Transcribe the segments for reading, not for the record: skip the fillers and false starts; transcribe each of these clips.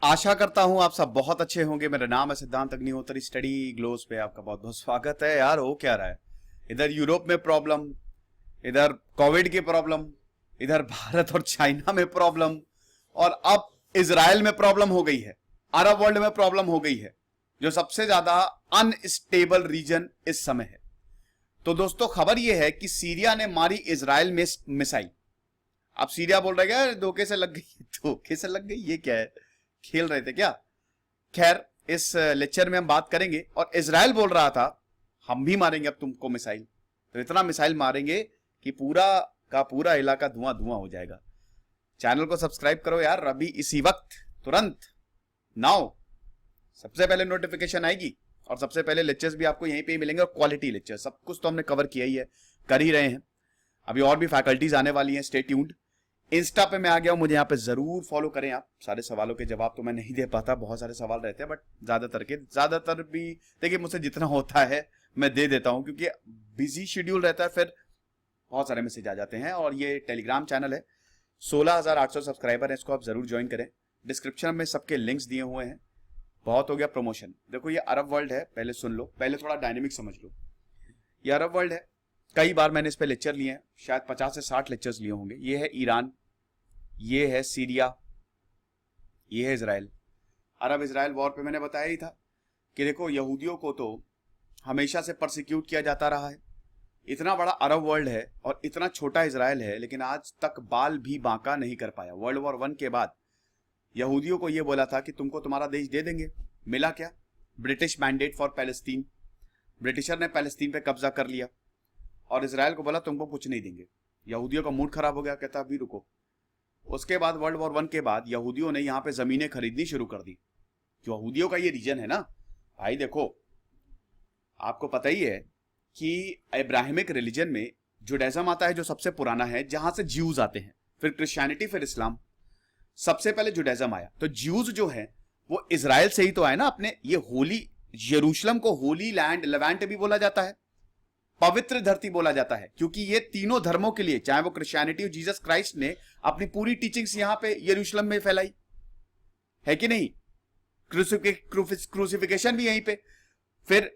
आशा करता हूं आप सब बहुत अच्छे होंगे। मेरा नाम है सिद्धांत अग्निहोत्री। स्टडी ग्लोस पे आपका बहुत बहुत स्वागत है। यार हो क्या रहा है, इधर यूरोप में प्रॉब्लम, इधर कोविड की प्रॉब्लम, इधर भारत और चाइना में प्रॉब्लम, और अब इजराइल में प्रॉब्लम हो गई है, अरब वर्ल्ड में प्रॉब्लम हो गई है, जो सबसे ज्यादा अनस्टेबल रीजन इस समय है। तो दोस्तों खबर यह है कि सीरिया ने मारी इजराइल में मिसाइल। अब सीरिया बोल रहा है धोखे से लग गई। धोखे से लग गई, ये क्या है, खेल रहे थे क्या? खैर, इस लेक्चर में हम बात करेंगे। और इजराइल बोल रहा था हम भी मारेंगे अब तुमको मिसाइल, तो इतना मिसाइल मारेंगे कि पूरा का पूरा इलाका धुआं धुआं हो जाएगा। चैनल को सब्सक्राइब करो यार, अभी इसी वक्त, तुरंत, नाउ सबसे पहले नोटिफिकेशन आएगी और सबसे पहले लेक्चर्स भी आपको यहीं पे ही मिलेंगे। और क्वालिटी लेक्चर, सब कुछ तो हमने कवर किया ही है, कर ही रहे हैं। अभी और भी फैकल्टीज आने वाली हैं, स्टे ट्यून्ड। इंस्टा पे मैं आ गया हूं, मुझे यहाँ पे जरूर फॉलो करें आप। सारे सवालों के जवाब तो मैं नहीं दे पाता, बहुत सारे सवाल रहते हैं, बट ज्यादातर भी देखिए मुझसे जितना होता है मैं दे देता हूं, क्योंकि बिजी शेड्यूल रहता है, फिर बहुत सारे मैसेज आ जाते हैं। और ये टेलीग्राम चैनल है, 16,800 सब्सक्राइबर है, इसको आप जरूर ज्वाइन करें। डिस्क्रिप्शन में सबके लिंक्स दिए हुए हैं। बहुत हो गया प्रमोशन। देखो ये अरब वर्ल्ड है, पहले सुन लो, पहले थोड़ा डायनेमिक समझ लो। ये अरब वर्ल्ड है, कई बार मैंने इस पे लेक्चर लिए हैं, शायद 50 से 60 लेक्चर्स लिए होंगे। ये है ईरान, ये है सीरिया, ये है इजराइल। अरब इजराइल वॉर पे मैंने बताया ही था कि देखो यहूदियों को तो हमेशा से परसिक्यूट किया जाता रहा है। इतना बड़ा अरब वर्ल्ड है और इतना छोटा इजराइल है, लेकिन आज तक बाल भी बांका नहीं कर पाया। वर्ल्ड वॉर 1 के बाद यहूदियों को यह बोला था कि तुमको तुम्हारा देश दे देंगे। मिला क्या? British mandate for Palestine. Britisher ने पैलेस्तीन पे कब्जा कर लिया और इजराइल को बोला तुमको कुछ नहीं देंगे। यहूदियों का मूड खराब हो गया, कहता अभी रुको। उसके बाद वर्ल्ड वॉर 1 के बाद यहूदियों ने यहां पे जमीनें खरीदनी शुरू कर दी। यहूदियों का ये रीजन है ना भाई। देखो आपको पता ही है कि इब्राहिमिक रिलीजन में जुडाइज्म आता है, जो सबसे पुराना है, जहां से ज्यूज आते हैं, फिर क्रिश्चियनिटी, फिर इस्लाम। सबसे पहले जुडाइज्म आया, तो ज्यूज जो है वो इजराइल से ही तो आए ना। अपने ये होली यरूशलेम को होली लैंड, लेवेंट भी बोला जाता है, पवित्र धरती बोला जाता है, क्योंकि ये तीनों धर्मों के लिए, चाहे वो क्रिश्चियनिटी और जीसस क्राइस्ट ने अपनी पूरी टीचिंग्स यहां पे यरूशलेम में फैलाई है कि नहीं। क्रूसिफिकेशन भी यहीं पे, फिर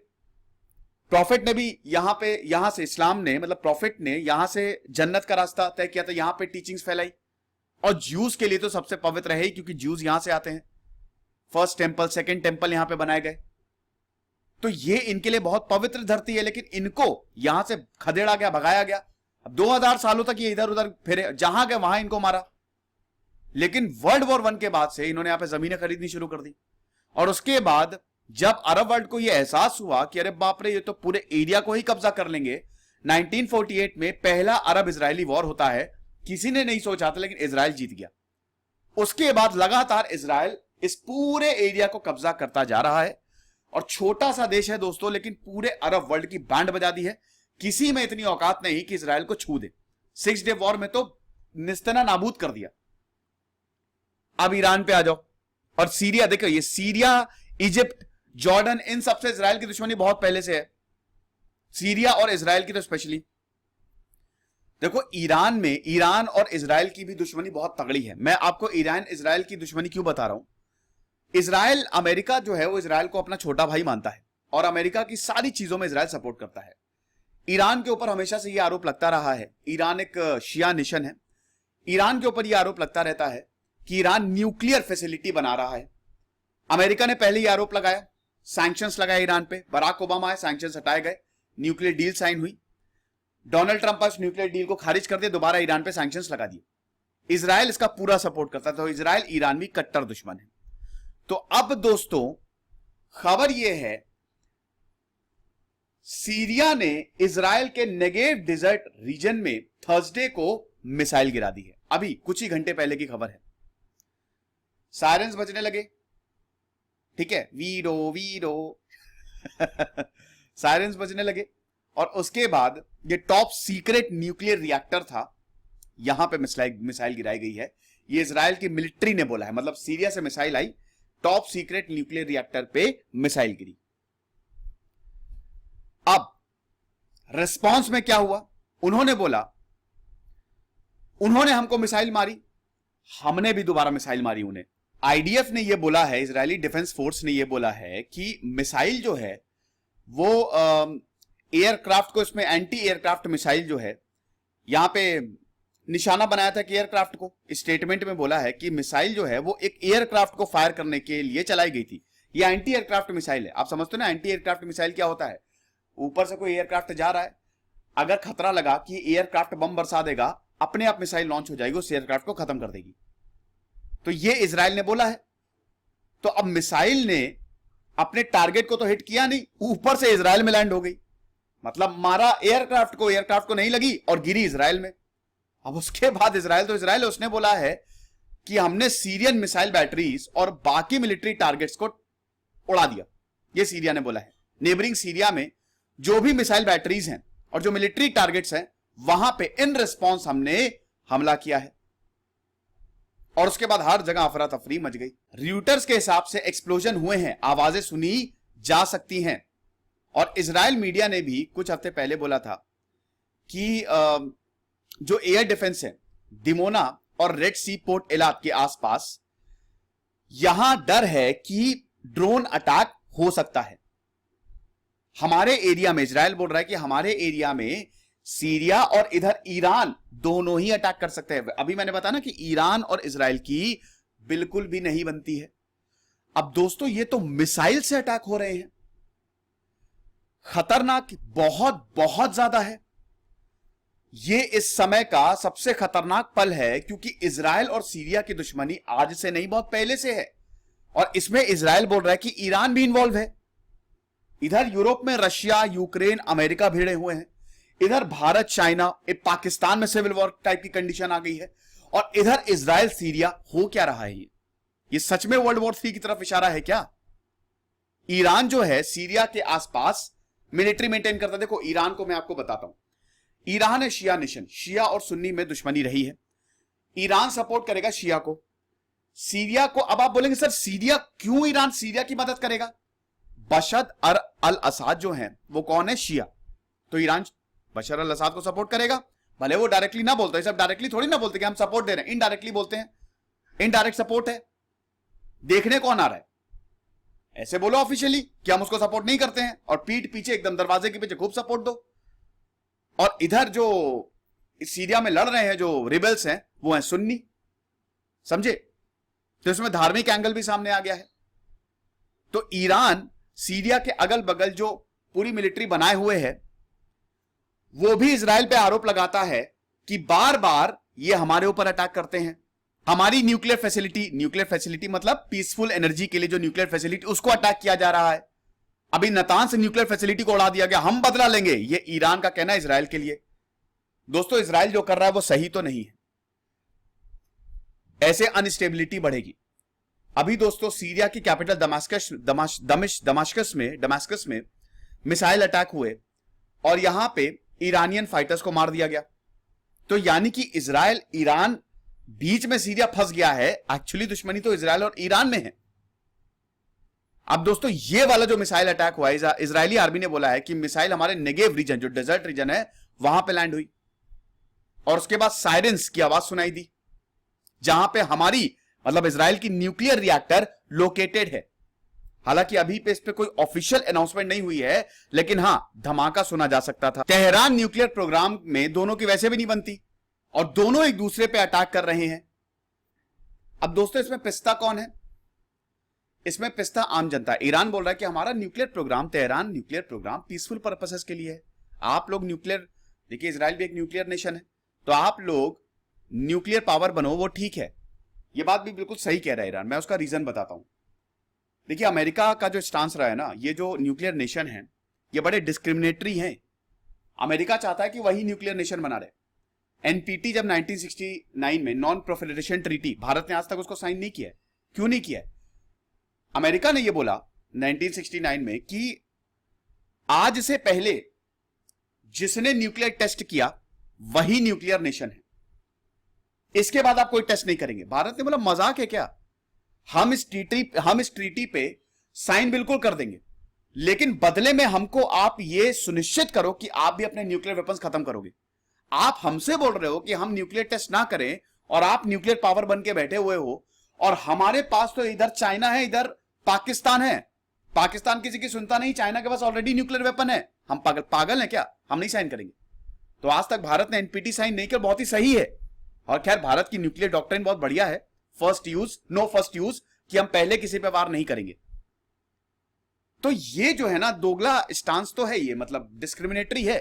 प्रॉफिट ने भी यहां पे, यहां से इस्लाम ने, मतलब प्रॉफिट ने यहां से जन्नत का रास्ता तय किया था, यहां पे टीचिंग्स फैलाई। और ज्यूज के लिए तो सबसे पवित्र है ही, क्योंकि ज्यूज यहां से आते हैं। फर्स्ट टेंपल, सेकेंड टेंपल यहां पे बनाए गए, तो ये इनके लिए बहुत पवित्र धरती है। लेकिन इनको यहां से खदेड़ा गया, भगाया गया। अब 2000 सालों तक ये इधर उधर फिरे, जहां गए वहां इनको मारा। लेकिन वर्ल्ड वॉर 1 के बाद से इन्होंने यहां पे जमीनें खरीदनी शुरू कर दी। और उसके बाद जब अरब वर्ल्ड को यह एहसास हुआ कि अरे बाप रे, ये तो पूरे एरिया को ही कब्जा कर लेंगे, 1948 में पहला अरब इजरायली वॉर होता है। किसी ने नहीं सोचा था, लेकिन इजराइल जीत गया। उसके बाद लगातार इजराइल इस पूरे एरिया को कब्जा करता जा रहा है। और छोटा सा देश है दोस्तों, लेकिन पूरे अरब वर्ल्ड की बैंड बजा दी है। किसी में इतनी औकात नहीं कि इजराइल को छू दे। 6 डे वॉर में तो निस्तना नाबूद कर दिया। अब ईरान पे आ जाओ, और सीरिया देखो, ये सीरिया, इजिप्ट, जॉर्डन, इन सबसे इजराइल की दुश्मनी बहुत पहले से है। सीरिया और इजराइल की तो स्पेशली। देखो ईरान में, ईरान और इजराइल की भी दुश्मनी बहुत तगड़ी है। मैं आपको ईरान इजराइल की दुश्मनी क्यों बता रहा हूं। इजराइल, अमेरिका जो है वो इजराइल को अपना छोटा भाई मानता है, और अमेरिका की सारी चीजों में इजराइल सपोर्ट करता है। ईरान के ऊपर हमेशा से यह आरोप लगता रहा है, ईरान एक शिया नेशन है, ईरान के ऊपर यह आरोप लगता रहता है कि ईरान न्यूक्लियर फैसिलिटी बना रहा है। अमेरिका ने पहले ही आरोप लगाया, सैंक्शंस लगाए ईरान पे, बराक ओबामा आए, सैंक्शंस हटाए गए, न्यूक्लियर डील साइन हुई। डोनाल्ड ट्रंप उस न्यूक्लियर डील को खारिज कर दिया, दोबारा ईरान पे सैंक्शंस लगा दिए। इजराइल इसका पूरा सपोर्ट करता था, तो इजराइल ईरान भी कट्टर दुश्मन है। तो अब दोस्तों खबर यह है, सीरिया ने इजराइल के नेगेव डिजर्ट रीजन में थर्सडे को मिसाइल गिरा दी है। अभी कुछ ही घंटे पहले की खबर है। सायरन्स बजने लगे, ठीक है, वीरो वीरो सायरन्स बजने लगे। और उसके बाद ये टॉप सीक्रेट न्यूक्लियर रिएक्टर था, यहां पे मिसाइल गिराई गई है। ये इजराइल की मिलिट्री ने बोला है, मतलब सीरिया से मिसाइल आई, टॉप सीक्रेट न्यूक्लियर रिएक्टर पे मिसाइल गिरी। अब रिस्पांस में क्या हुआ, उन्होंने बोला, उन्होंने हमको मिसाइल मारी, हमने भी दोबारा मिसाइल मारी उन्हें। आईडीएफ ने यह बोला है, इजरायली डिफेंस फोर्स ने यह बोला है कि मिसाइल जो है वो एयरक्राफ्ट को, इसमें एंटी एयरक्राफ्ट मिसाइल जो है यहां पे निशाना बनाया था कि एयरक्राफ्ट को, स्टेटमेंट में बोला है कि मिसाइल जो है वो एक एयरक्राफ्ट को फायर करने के लिए चलाई गई थी। ये एंटी एयरक्राफ्ट मिसाइल है। आप समझते हो ना एंटी एयरक्राफ्ट मिसाइल क्या होता है? ऊपर से कोई एयरक्राफ्ट जा रहा है, अगर खतरा लगा कि एयरक्राफ्ट बम बरसा देगा, अपने आप मिसाइल लॉन्च हो जाएगी, उस एयरक्राफ्ट को खत्म कर देगी। तो ये इजराइल ने बोला है। तो अब मिसाइल ने अपने टारगेट को तो हिट किया नहीं, ऊपर से इजराइल में लैंड हो गई, मतलब मारा एयरक्राफ्ट को नहीं लगी और गिरी इजराइल में। अब उसके बाद इजराइल तो इजराइल, उसने बोला है कि हमने सीरियन मिसाइल बैटरीज और बाकी मिलिट्री टारगेट्स को उड़ा दिया। ये सीरिया ने बोला है। नेबरिंग सीरिया में जो भी मिसाइल बैटरीज हैं और जो मिलिट्री टारगेट्स हैं, वहां पे इन रिस्पॉन्स हमने हमला किया है। और उसके बाद हर जगह अफरा तफरी मच गई। रूटर्स के हिसाब से एक्सप्लोजन हुए हैं, आवाजें सुनी जा सकती हैं। और इजराइल मीडिया ने भी कुछ हफ्ते पहले बोला था कि जो एयर डिफेंस है दिमोना और रेड सी पोर्ट एलात के आसपास, यहां डर है कि ड्रोन अटैक हो सकता है हमारे एरिया में। इजराइल बोल रहा है कि हमारे एरिया में सीरिया और इधर ईरान दोनों ही अटैक कर सकते हैं। अभी मैंने बताया ना कि ईरान और इजराइल की बिल्कुल भी नहीं बनती है। अब दोस्तों ये तो मिसाइल से अटैक हो रहे हैं, खतरनाक बहुत बहुत ज्यादा है। ये इस समय का सबसे खतरनाक पल है, क्योंकि इजराइल और सीरिया की दुश्मनी आज से नहीं, बहुत पहले से है। और इसमें इजराइल बोल रहा है कि ईरान भी इन्वॉल्व है। इधर यूरोप में रशिया, यूक्रेन, अमेरिका भिड़े हुए हैं। इधर भारत, चाइना, पाकिस्तान में सिविल वॉर टाइप की कंडीशन आ गई है। और इधर इजराइल, सीरिया, हो क्या रहा है? ये सच में वर्ल्ड वॉर 3 की तरफ इशारा है क्या? ईरान जो है सीरिया के आसपास मिलिट्री मेंटेन करता है। देखो ईरान को मैं आपको बताता हूं, ईरान है शिया नेशन, शिया और सुन्नी में दुश्मनी रही है। ईरान सपोर्ट करेगा शिया को, सीरिया को। अब आप बोलेंगे सर सीरिया क्यों, ईरान सीरिया की मदद करेगा? बशर अल असाद जो है वो कौन है? शिया। तो ईरान बशर अल असाद को सपोर्ट करेगा, भले वो डायरेक्टली ना बोलते, सब डायरेक्टली थोड़ी ना बोलते कि हम सपोर्ट दे रहे हैं, इनडायरेक्टली बोलते हैं। इनडायरेक्ट सपोर्ट है। देखने कौन आ रहा है? ऐसे बोलो ऑफिशियली कि हम उसको सपोर्ट नहीं करते हैं, और पीठ पीछे एकदम दरवाजे के पीछे खूब सपोर्ट दो। और इधर जो सीरिया में लड़ रहे हैं जो रिबेल्स हैं वो हैं सुन्नी, समझे? तो इसमें धार्मिक एंगल भी सामने आ गया है। तो ईरान सीरिया के अगल बगल जो पूरी मिलिट्री बनाए हुए है, वो भी इजराइल पे आरोप लगाता है कि बार बार ये हमारे ऊपर अटैक करते हैं। हमारी न्यूक्लियर फैसिलिटी मतलब पीसफुल एनर्जी के लिए जो न्यूक्लियर फैसिलिटी, उसको अटैक किया जा रहा है। अभी नातांज न्यूक्लियर फैसिलिटी को उड़ा दिया गया, हम बदला लेंगे, ये ईरान का कहना है इजराइल के लिए। दोस्तों इजराइल जो कर रहा है वो सही तो नहीं है, ऐसे अनस्टेबिलिटी बढ़ेगी। अभी दोस्तों सीरिया की कैपिटल दमास्कस में मिसाइल अटैक हुए और यहां पे ईरानियन फाइटर्स को मार दिया गया। तो यानी कि इजराइल ईरान बीच में सीरिया फंस गया है। एक्चुअली दुश्मनी तो इजराइल और ईरान में है। अब दोस्तों ये वाला जो मिसाइल अटैक हुआ, इजरायली आर्मी ने बोला है कि मिसाइल हमारे नेगेव रीजन, जो डेजर्ट रीजन है, वहां पे लैंड हुई। और उसके बाद साइरेंस की आवाज सुनाई दी, जहां पे हमारी मतलब इजराइल की न्यूक्लियर रिएक्टर लोकेटेड है। हालांकि अभी पे इस पे कोई ऑफिशियल अनाउंसमेंट नहीं हुई है, लेकिन हां धमाका सुना जा सकता था। तेहरान न्यूक्लियर प्रोग्राम में दोनों की वैसे भी नहीं बनती और दोनों एक दूसरे पे अटैक कर रहे हैं। अब दोस्तों इसमें पिस्ता कौन है? इसमें पिस्ता आम जनता। ईरान बोल रहा है कि हमारा nuclear program, Tehran nuclear program peaceful purposes के लिए है। आप लोग न्यूक्लियर, देखिए इजराइल भी एक न्यूक्लियर नेशन है, तो आप लोग न्यूक्लियर पावर बनो, वो ठीक है। ये बात भी बिल्कुल सही कह रहा है ईरान। मैं उसका रीजन बताता हूं। देखिए अमेरिका का जो स्टांस रहा है ना, ये जो न्यूक्लियर नेशन है ये बड़े डिस्क्रिमिनेटरी हैं। अमेरिका चाहता है कि वही न्यूक्लियर नेशन बना रहे। एनपीटी जब 1969 में, नॉन प्रोलिफरेशन ट्रीटी, भारत ने आज तक उसको साइन नहीं किया। क्यों नहीं किया? अमेरिका ने यह बोला 1969 में कि आज से पहले जिसने न्यूक्लियर टेस्ट किया वही न्यूक्लियर नेशन है, इसके बाद आप कोई टेस्ट नहीं करेंगे। भारत ने बोला मजाक है क्या? हम इस ट्रीटी पे साइन बिल्कुल कर देंगे, लेकिन बदले में हमको आप ये सुनिश्चित करो कि आप भी अपने न्यूक्लियर वेपन्स खत्म करोगे। आप हमसे बोल रहे हो कि हम न्यूक्लियर टेस्ट ना करें और आप न्यूक्लियर पावर बन के बैठे हुए हो और हमारे पास तो इधर चाइना है, इधर पाकिस्तान है। पाकिस्तान किसी की सुनता नहीं, चाइना के पास ऑलरेडी न्यूक्लियर वेपन है। हम पागल हैं क्या? हम नहीं साइन करेंगे। तो आज तक भारत ने एनपीटी साइन नहीं किया, बहुत ही सही है। और खैर भारत की न्यूक्लियर डॉक्ट्रिन बहुत बढ़िया है, first use no first use, कि हम पहले किसी पे वार नहीं करेंगे। तो ये जो है ना दोगला स्टांस तो है, ये मतलब डिस्क्रिमिनेटरी है।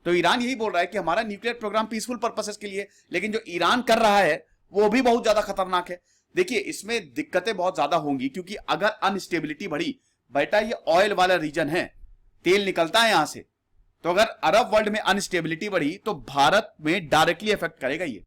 तो ईरान यही बोल रहा है कि हमारा न्यूक्लियर प्रोग्राम पीसफुल पर्पसेस के लिए, लेकिन जो ईरान कर रहा है वो भी बहुत ज्यादा खतरनाक है। देखिए इसमें दिक्कतें बहुत ज्यादा होंगी, क्योंकि अगर अनस्टेबिलिटी बढ़ी, बेटा ये ऑयल वाला रीजन है, तेल निकलता है यहां से, तो अगर अरब वर्ल्ड में अनस्टेबिलिटी बढ़ी तो भारत में डायरेक्टली इफेक्ट करेगा ये।